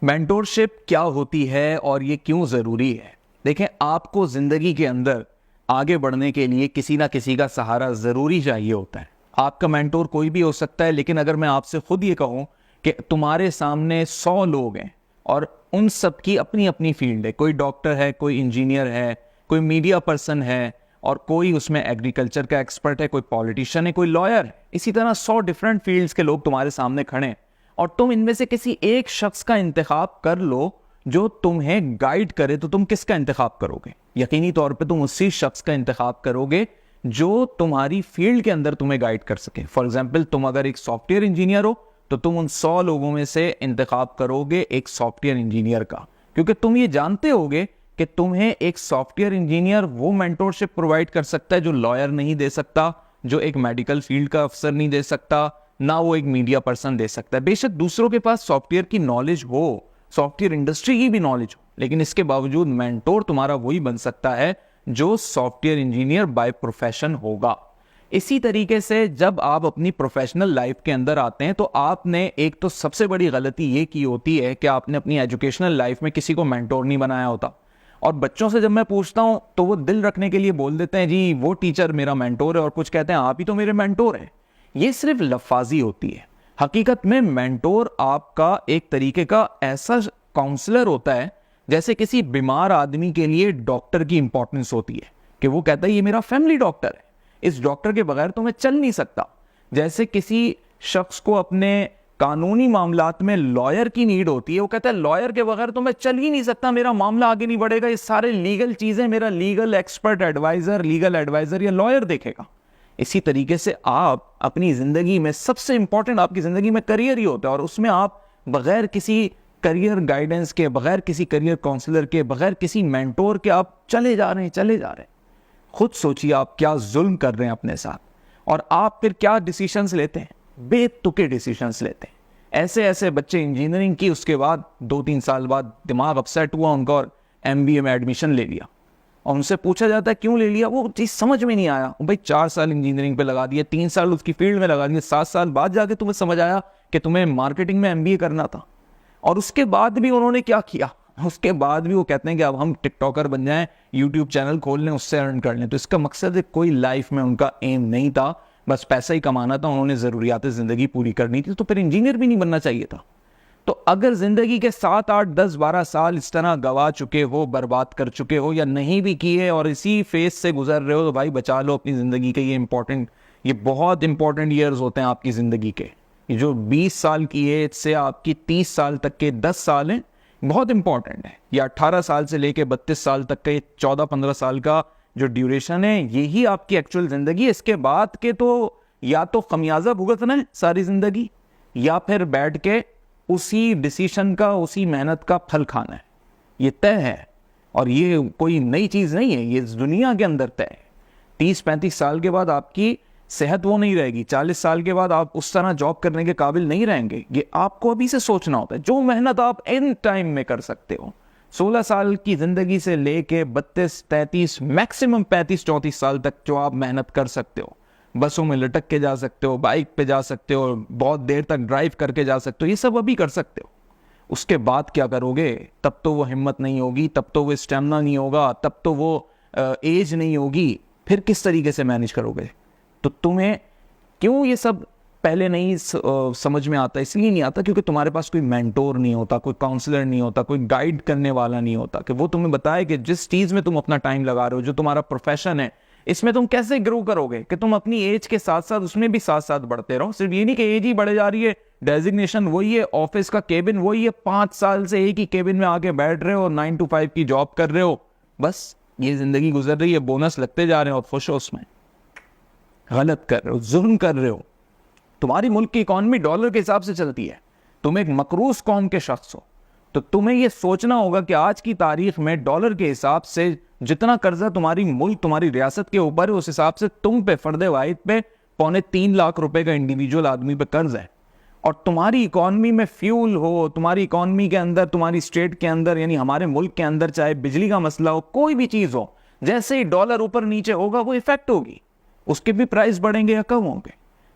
Mentorship क्या होती है और ये क्यों ज़रूरी है? देखें, आपको ज़िंदगी के अंदर आगे बढ़ने के लिए किसी ना किसी का सहारा ज़रूरी चाहिए होता है। आपका मेंटोर कोई भी हो सकता है, लेकिन अगर मैं आपसे खुद ये कहूँ कि तुम्हारे सामने 100 लोग हैं और उन सब की अपनी अपनी फील्ड है, कोई डॉक्टर है, कोई इंजीनियर है, कोई मीडिया पर्सन है और कोई उसमें एग्रीकल्चर का एक्सपर्ट है, कोई पॉलिटिशियन है, कोई लॉयर है। इसी तरह 100 डिफरेंट फील्ड्स के लोग तुम्हारे सामने खड़े हैं और तुम इनमें से किसी एक शख्स का इंतखाब कर लो जो तुम्हें गाइड करे, तो तुम किसका इंतखाब करोगे? यकीनी तौर पे तुम उसी शख्स का इंतखाब करोगे जो तुम्हारी फील्ड के अंदर तुम्हें गाइड कर सके। फॉर एग्जाम्पल, तुम अगर एक सॉफ्टवेयर इंजीनियर हो तो तुम उन 100 लोगों में से इंतखाब करोगे एक सॉफ्टवेयर इंजीनियर का, क्योंकि तुम ये जानते होगे कि तुम्हें एक सॉफ्टवेयर इंजीनियर वो मेंटोरशिप प्रोवाइड कर सकता है जो लॉयर नहीं दे सकता, जो एक मेडिकल फील्ड का अफसर नहीं दे सकता, ना वो एक मीडिया पर्सन दे सकता है। बेशक दूसरों के पास सॉफ्टवेयर की नॉलेज हो, सॉफ्टवेयर इंडस्ट्री की भी नॉलेज हो, लेकिन इसके बावजूद मेंटोर तुम्हारा वही बन सकता है जो सॉफ्टवेयर इंजीनियर बाय प्रोफेशन होगा। इसी तरीके से जब आप अपनी प्रोफेशनल लाइफ के अंदर आते हैं तो आपने एक तो सबसे बड़ी गलती ये की होती है कि आपने अपनी एजुकेशनल लाइफ में किसी को मेंटोर नहीं बनाया होता। और बच्चों से जब मैं पूछता हूं तो वो दिल रखने के लिए बोल देते हैं जी वो टीचर मेरा मेंटोर है, और कुछ कहते हैं आप ही तो मेरे मेंटोर हैं। ये सिर्फ लफाजी होती है। हकीकत में मेंटोर आपका एक तरीके का ऐसा काउंसलर होता है जैसे किसी बीमार आदमी के लिए डॉक्टर की इंपॉर्टेंस होती है, कि वो कहता है ये मेरा फैमिली डॉक्टर है, इस डॉक्टर के बगैर तो मैं चल नहीं सकता। जैसे किसी शख्स को अपने कानूनी मामलात में लॉयर की नीड होती है, वो कहता है लॉयर के बगैर तो मैं चल ही नहीं सकता, मेरा मामला आगे नहीं बढ़ेगा, ये सारे लीगल चीजें मेरा legal expert adviser, legal adviser या लॉयर देखेगा। इसी तरीके से आप अपनी जिंदगी में सबसे इंपॉर्टेंट आपकी जिंदगी में करियर ही होता है, और उसमें आप बगैर किसी करियर गाइडेंस के, बगैर किसी करियर काउंसलर के, बगैर किसी मेंटोर के आप चले जा रहे हैं। खुद सोचिए आप क्या जुल्म कर रहे हैं अपने साथ, और आप फिर क्या डिसीजंस लेते हैं? बेतुके डिसीजंस लेते हैं। ऐसे बच्चे इंजीनियरिंग की, उसके बाद 2-3 साल बाद दिमाग अपसेट हुआ उनका और MBA में एडमिशन ले लिया, और उनसे पूछा जाता है क्यों ले लिया, वो चीज़ समझ में नहीं आया। भाई 4 साल इंजीनियरिंग पे लगा दिए, 3 साल उसकी फील्ड में लगा दिए, 7 साल बाद जाके तुम्हें समझ आया कि तुम्हें मार्केटिंग में MBA करना था। और उसके बाद भी उन्होंने क्या किया? उसके बाद भी वो कहते हैं कि अब हम टिकटॉकर बन जाएं, यूट्यूब चैनल खोल लें, उससे अर्न कर लें। तो इसका मकसद है कोई लाइफ में उनका एम नहीं था, बस पैसा ही कमाना था, उन्होंने ज़रूरियात ज़िंदगी पूरी करनी थी। तो फिर इंजीनियर भी नहीं बनना चाहिए था। तो अगर जिंदगी के 7, 8, 10, 12 साल इस तरह गवा चुके हो, बर्बाद कर चुके हो, या नहीं भी किए और इसी फेज से गुजर रहे हो, तो भाई बचा लो अपनी जिंदगी के। ये बहुत इंपॉर्टेंट ईयर्स होते हैं आपकी जिंदगी के। ये जो 20 साल की एज से आपकी 30 साल तक के 10 साल हैं, बहुत इंपॉर्टेंट है। या 18 साल से लेके 32 साल तक का 14-15 साल का जो ड्यूरेशन है, यही आपकी एक्चुअल जिंदगी है। इसके बाद के तो या तो खमियाजा भुगतना है सारी जिंदगी, या फिर बैठ के उसी डिसीजन का, उसी मेहनत का फल खाना है। ये तय है, और ये कोई नई चीज नहीं है, ये इस दुनिया के अंदर तय है। 30-35 साल के बाद आपकी सेहत वो नहीं रहेगी, 40 साल के बाद आप उस तरह जॉब करने के काबिल नहीं रहेंगे। ये आपको अभी से सोचना होता है। जो मेहनत आप इन टाइम में कर सकते हो, 16 साल की जिंदगी से लेके 32-33 मैक्सिमम 35-34 साल तक जो आप मेहनत कर सकते हो, बसों में लटक के जा सकते हो, बाइक पे जा सकते हो, बहुत देर तक ड्राइव करके जा सकते हो, ये सब अभी कर सकते हो। उसके बाद क्या करोगे? तब तो वो हिम्मत नहीं होगी, तब तो वो स्टेमिना नहीं होगा, तब तो वो एज नहीं होगी। फिर किस तरीके से मैनेज करोगे? तो तुम्हें क्यों ये सब पहले नहीं समझ में आता? इसलिए नहीं आता क्योंकि तुम्हारे पास कोई मेंटोर नहीं होता, कोई काउंसलर नहीं होता, कोई गाइड करने वाला नहीं होता कि वो तुम्हें बताए कि जिस चीज में तुम अपना टाइम लगा रहे हो, जो तुम्हारा प्रोफेशन है, इसमें तुम कैसे ग्रो करोगे कि तुम अपनी एज के साथ साथ उसमें भी साथ साथ बढ़ते रहो। सिर्फ ये नहीं कि एज ही बढ़े जा रही है, डेजिग्नेशन वही है, ऑफिस का केबिन वही है, 5 साल से एक ही केबिन में आके बैठ रहे हो, 9 to 5 की जॉब कर रहे हो, बस ये जिंदगी गुजर रही है, बोनस लगते जा रहे हैं और खुश हो उसमें। गलत कर रहे हो, जुल्म कर रहे हो। तुम्हारी मुल्क की इकॉनमी डॉलर के हिसाब से चलती है, तुम एक मकरूज कौम के शख्स हो, तो तुम्हें यह सोचना होगा कि आज की तारीख में डॉलर के हिसाब से जितना कर्जा तुम्हारी मुल्क, तुम्हारी रियासत के ऊपर है, उस हिसाब से तुम पे फर्दे वाहिद पे 3.25 लाख रुपए का इंडिविजुअल आदमी पे कर्ज है। और तुम्हारी इकॉनमी में फ्यूल हो, तुम्हारी इकॉनमी के अंदर, तुम्हारी स्टेट के अंदर, यानी हमारे मुल्क के अंदर, चाहे बिजली का मसला हो, कोई भी चीज हो, जैसे ही डॉलर ऊपर नीचे होगा वो इफेक्ट होगी, उसके भी प्राइस बढ़ेंगे या कम होंगे।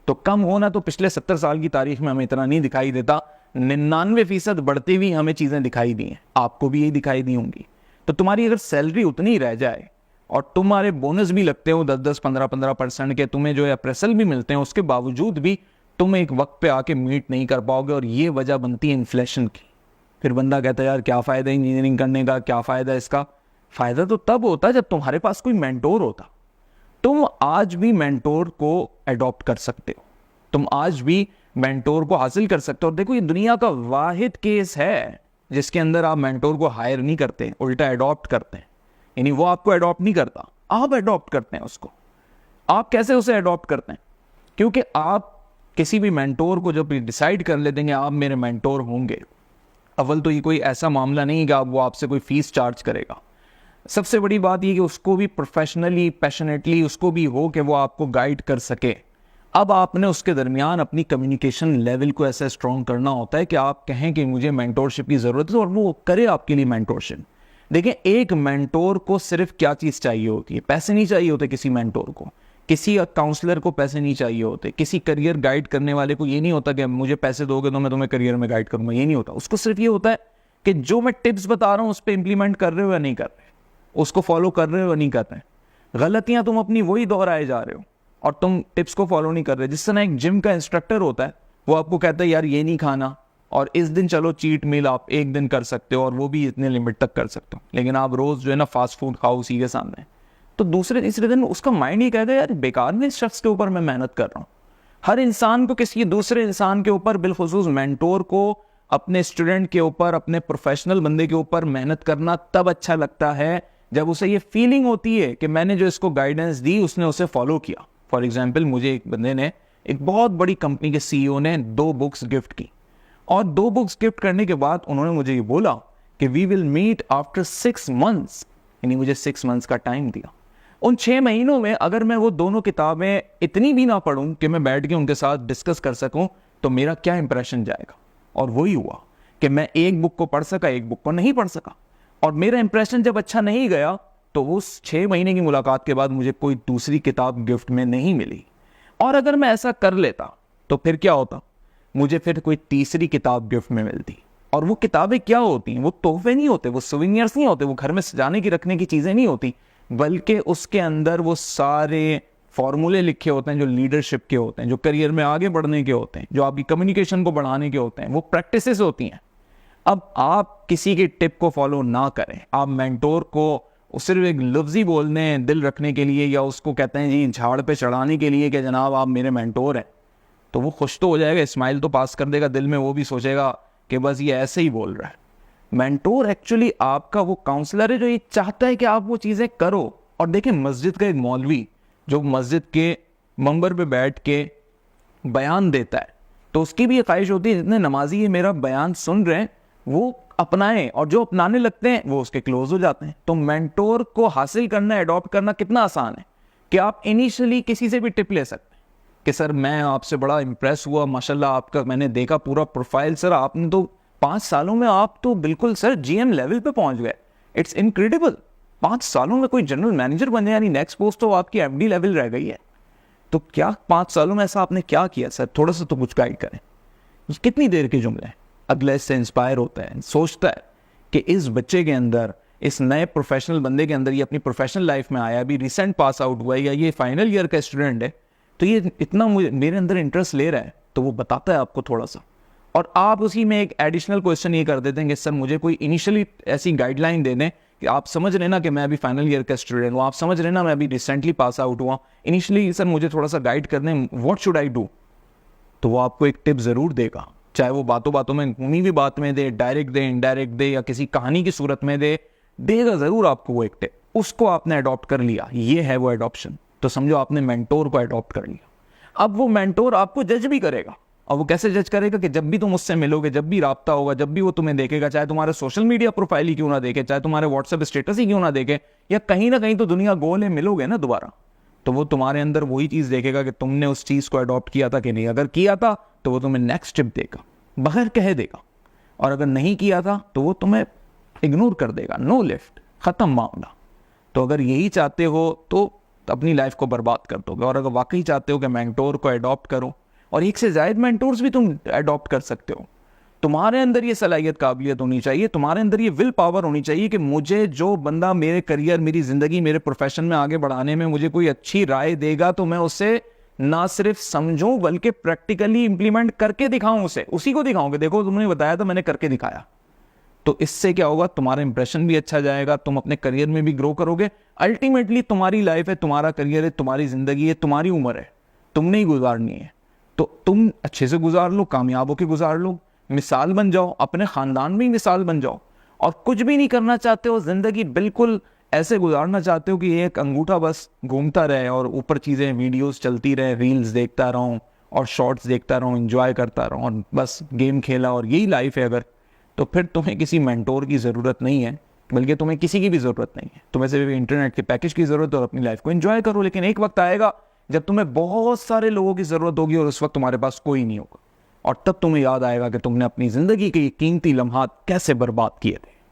तो कम होना तो पिछले 70 साल की तारीख में हमें इतना नहीं दिखाई देता, 99% बढ़ती हुई हमें चीज़ें दिखाई दी हैं, आपको भी यही दिखाई दी होंगी। तो तुम्हारी अगर सैलरी उतनी रह जाए और तुम्हारे बोनस भी लगते हो 10-10, 15-15% के, तुम्हें जो है अप्रेसल भी मिलते हैं, उसके बावजूद भी तुम एक वक्त पे आके मीट नहीं कर पाओगे, और ये वजह बनती है इन्फ्लेशन की। फिर बंदा कहता है यार क्या फ़ायदा इंजीनियरिंग करने का, क्या फ़ायदा इसका। फ़ायदा तो तब होता जब तुम्हारे पास कोई मेंटोर होता। तुम आज भी मेंटोर को अडॉप्ट कर सकते हो, तुम आज भी मेंटोर को हासिल कर सकते हो। और देखो, ये दुनिया का वाहिद केस है जिसके अंदर आप मेंटोर को हायर नहीं करते, उल्टा अडॉप्ट करते हैं। यानी वो आपको अडॉप्ट नहीं करता, आप अडॉप्ट करते हैं उसको। आप कैसे उसे अडॉप्ट करते हैं? क्योंकि आप किसी भी मेंटोर को जब डिसाइड कर लेते हैं आप मेरे मेंटोर होंगे, अव्वल तो ये कोई ऐसा मामला नहीं कि वो आपसे कोई फीस चार्ज करेगा। सबसे बड़ी बात ये कि उसको भी प्रोफेशनली, पैशनेटली उसको भी हो कि वो आपको गाइड कर सके। अब आपने उसके दरमियान अपनी कम्युनिकेशन लेवल को ऐसा स्ट्रॉन्ग करना होता है कि आप कहें कि मुझे मेंटोरशिप की ज़रूरत है, और वो करे आपके लिए मेंटोरशिप। देखिए, एक मेंटोर को सिर्फ क्या चीज़ चाहिए होती है? पैसे नहीं चाहिए होते किसी मेंटोर को, किसी काउंसलर को पैसे नहीं चाहिए होते, किसी करियर गाइड करने वाले को ये नहीं होता कि मुझे पैसे दोगे तो मैं तुम्हें करियर में गाइड करूँगा, ये नहीं होता। उसको सिर्फ ये होता है कि जो मैं टिप्स बता रहा हूँ उस पर इंप्लीमेंट कर रहे हो या नहीं कर रहे, उसको फॉलो कर रहे हो या नहीं कर रहे। गलतियाँ तुम अपनी वही दोहराए जा रहे हो और तुम टिप्स को फॉलो नहीं कर रहे। जिस तरह एक जिम का इंस्ट्रक्टर होता है, वो आपको कहता है यार ये नहीं खाना, और इस दिन चलो चीट मील आप एक दिन कर सकते हो, और वो भी इतने लिमिट तक कर सकते हो, लेकिन आप रोज जो है ना फास्ट फूड खाओ उसी के सामने, तो दूसरे तीसरे दिन उसका माइंड ही कहता है यार बेकार में इस शख्स के ऊपर मैं मेहनत कर रहा हूँ। हर इंसान को किसी दूसरे इंसान के ऊपर, बिलखुसूस मेंटोर को अपने स्टूडेंट के ऊपर, अपने प्रोफेशनल बंदे के ऊपर मेहनत करना तब अच्छा लगता है जब उसे ये फीलिंग होती है कि मैंने जो इसको गाइडेंस दी उसने उसे फॉलो किया। फॉर एग्जाम्पल, मुझे एक बंदे ने, एक बहुत बड़ी कंपनी के सीईओ ने 2 बुक्स गिफ्ट की, और 2 बुक्स गिफ्ट करने के बाद उन्होंने मुझे ये बोला कि we will meet after 6 months, यानी मुझे 6 मंथ्स का टाइम दिया। उन 6 महीनों में अगर मैं वो दोनों किताबें इतनी भी ना पढूं कि मैं बैठ के उनके साथ डिस्कस कर सकूं, तो मेरा क्या इंप्रेशन जाएगा। और वही हुआ कि मैं एक बुक को पढ़ सका, एक बुक को नहीं पढ़ सका, और मेरा इंप्रेशन जब अच्छा नहीं गया तो उस 6 महीने की मुलाकात के बाद मुझे कोई दूसरी किताब गिफ्ट में नहीं मिली। और अगर मैं ऐसा कर लेता तो फिर क्या होता, मुझे फिर कोई तीसरी किताब गिफ्ट में मिलती। और वो किताबें क्या होती हैं? वो तोहफे नहीं होते, वो सुवेनियर्स नहीं होते, वो घर में सजाने की रखने की चीज़ें नहीं होती, बल्कि उसके अंदर वो सारे फॉर्मूले लिखे होते हैं जो लीडरशिप के होते हैं, जो करियर में आगे बढ़ने के होते हैं, जो आपकी कम्युनिकेशन को बढ़ाने के होते हैं, वो प्रैक्टिसेस होती हैं। अब आप किसी की टिप को फॉलो ना करें, आप मेंटोर को सिर्फ एक लफ्ज़ी बोलने दिल रखने के लिए, या उसको कहते हैं जी झाड़ पे चढ़ाने के लिए कि जनाब आप मेरे मेंटोर हैं, तो वो खुश तो हो जाएगा, स्माइल तो पास कर देगा, दिल में वो भी सोचेगा कि बस ये ऐसे ही बोल रहा है। मेंटोर एक्चुअली आपका वो काउंसलर है जो ये चाहता है कि आप वो चीज़ें करो। और देखिए, मस्जिद का एक मौलवी जो मस्जिद के मंबर पे बैठ के बयान देता है, तो उसकी भी ये ख्वाहिश होती है जितने नमाजी ये मेरा बयान सुन रहे हैं वो अपनाएं, और जो अपनाने लगते हैं वो उसके क्लोज हो जाते हैं। तो मेंटोर को हासिल करना, अडॉप्ट करना कितना आसान है कि आप इनिशियली किसी से भी टिप ले सकते हैं कि सर मैं आपसे बड़ा इंप्रेस हुआ, माशाल्लाह आपका मैंने देखा पूरा प्रोफाइल, सर आपने तो 5 सालों में आप तो बिल्कुल सर जीएम लेवल पे पहुंच गए, इट्स इनक्रेडिबल। 5 सालों में कोई जनरल मैनेजर बन जाए, यानी नेक्स्ट पोस्ट तो आपकी एमडी लेवल रह गई है। तो क्या 5 सालों में ऐसा आपने क्या किया सर, थोड़ा सा तो कुछ गाइड करें। कितनी देर के जुमले हैं, अगला इससे इंस्पायर होता है, सोचता है कि इस बच्चे के अंदर, इस नए प्रोफेशनल बंदे के अंदर, ये अपनी प्रोफेशनल लाइफ में आया, अभी रिसेंट पास आउट हुआ है, या ये फाइनल ईयर का स्टूडेंट है, तो ये इतना मेरे अंदर इंटरेस्ट ले रहा है, तो वो बताता है आपको थोड़ा सा। और आप उसी में एक एडिशनल क्वेश्चन ये कर देते हैं कि सर मुझे कोई इनिशियली ऐसी गाइडलाइन दे दें कि आप समझ रहे ना कि मैं अभी फाइनल ईयर का स्टूडेंट हूँ, आप समझ रहे ना मैं अभी रिसेंटली पास आउट हुआ, इनिशियली सर मुझे थोड़ा सा गाइड कर दें, व्हाट शुड आई डू। तो वो आपको एक टिप ज़रूर देगा, चाहे वो बातों बातों में, घूमी हुई बात में दे, डायरेक्ट दे, इनडायरेक्ट दे, या किसी कहानी की सूरत में दे, देगा ज़रूर आपको वो एक टिप। उसको आपने अडॉप्ट कर लिया, ये है वो एडॉप्शन। तो समझो आपने मेंटोर को अडॉप्ट कर लिया। अब वो मेंटोर आपको जज भी करेगा, और वो कैसे जज करेगा कि जब भी तुम उससे मिलोगे, जब भी राब्ता होगा, जब भी वो तुम्हें देखेगा, चाहे तुम्हारे सोशल मीडिया प्रोफाइल ही क्यों ना देखे, चाहे तुम्हारे व्हाट्सएप स्टेटस ही क्यों ना देखे, या कहीं ना कहीं तो दुनिया गोल है, मिलोगे ना दोबारा, तो वो तुम्हारे अंदर वही चीज़ देखेगा कि तुमने उस चीज़ को अडॉप्ट किया था कि नहीं। अगर किया था तो वो तुम्हें नेक्स्ट टिप देगा, बगैर कहे देगा, और अगर नहीं किया था तो वो तुम्हें इग्नोर कर देगा, नो लिफ्ट, ख़त्म मामला। तो अगर यही चाहते हो तो अपनी लाइफ को बर्बाद कर दोगे। और अगर वाकई चाहते हो कि मेंटोर को अडॉप्ट करो, और एक से ज़्यादा मेंटोर्स भी तुम अडॉप्ट कर सकते हो, तुम्हारे अंदर ये सलाहियत काबिलियत होनी चाहिए, तुम्हारे अंदर ये विल पावर होनी चाहिए कि मुझे जो बंदा मेरे करियर, मेरी ज़िंदगी, मेरे प्रोफेशन में आगे बढ़ाने में मुझे कोई अच्छी राय देगा तो मैं उसे ना सिर्फ समझूं बल्कि प्रैक्टिकली इंप्लीमेंट करके दिखाऊं, उसे उसी को दिखाऊं कि देखो तुमने बताया था, मैंने करके दिखाया। तो इससे क्या होगा, तुम्हारा इंप्रेशन भी अच्छा जाएगा, तुम अपने करियर में भी ग्रो करोगे। अल्टीमेटली तुम्हारी लाइफ है, तुम्हारा करियर है, तुम्हारी जिंदगी है, तुम्हारी उम्र है, तुमने ही गुजारनी है। तो तुम अच्छे से गुजार लो, कामयाब होकर गुजार लो, मिसाल बन जाओ, अपने खानदान में ही मिसाल बन जाओ। और कुछ भी नहीं करना चाहते हो, जिंदगी बिल्कुल ऐसे गुजारना चाहते हो कि एक अंगूठा बस घूमता रहे और ऊपर चीजें, वीडियोस चलती रहे, रील्स देखता रहूं और शॉर्ट्स देखता रहूं, एंजॉय करता रहूं और बस गेम खेला और यही लाइफ है अगर, तो फिर तुम्हें किसी मेंटोर की ज़रूरत नहीं है, बल्कि तुम्हें किसी की भी ज़रूरत नहीं है। तुम्हें सिर्फ इंटरनेट के पैकेज की ज़रूरत है और अपनी लाइफ को एंजॉय करो। लेकिन एक वक्त आएगा जब तुम्हें बहुत सारे लोगों की ज़रूरत होगी और उस वक्त तुम्हारे पास कोई नहीं होगा, और तब तुम्हें याद आएगा कि तुमने अपनी ज़िंदगी के कीमती लम्हात कैसे बर्बाद किए थे।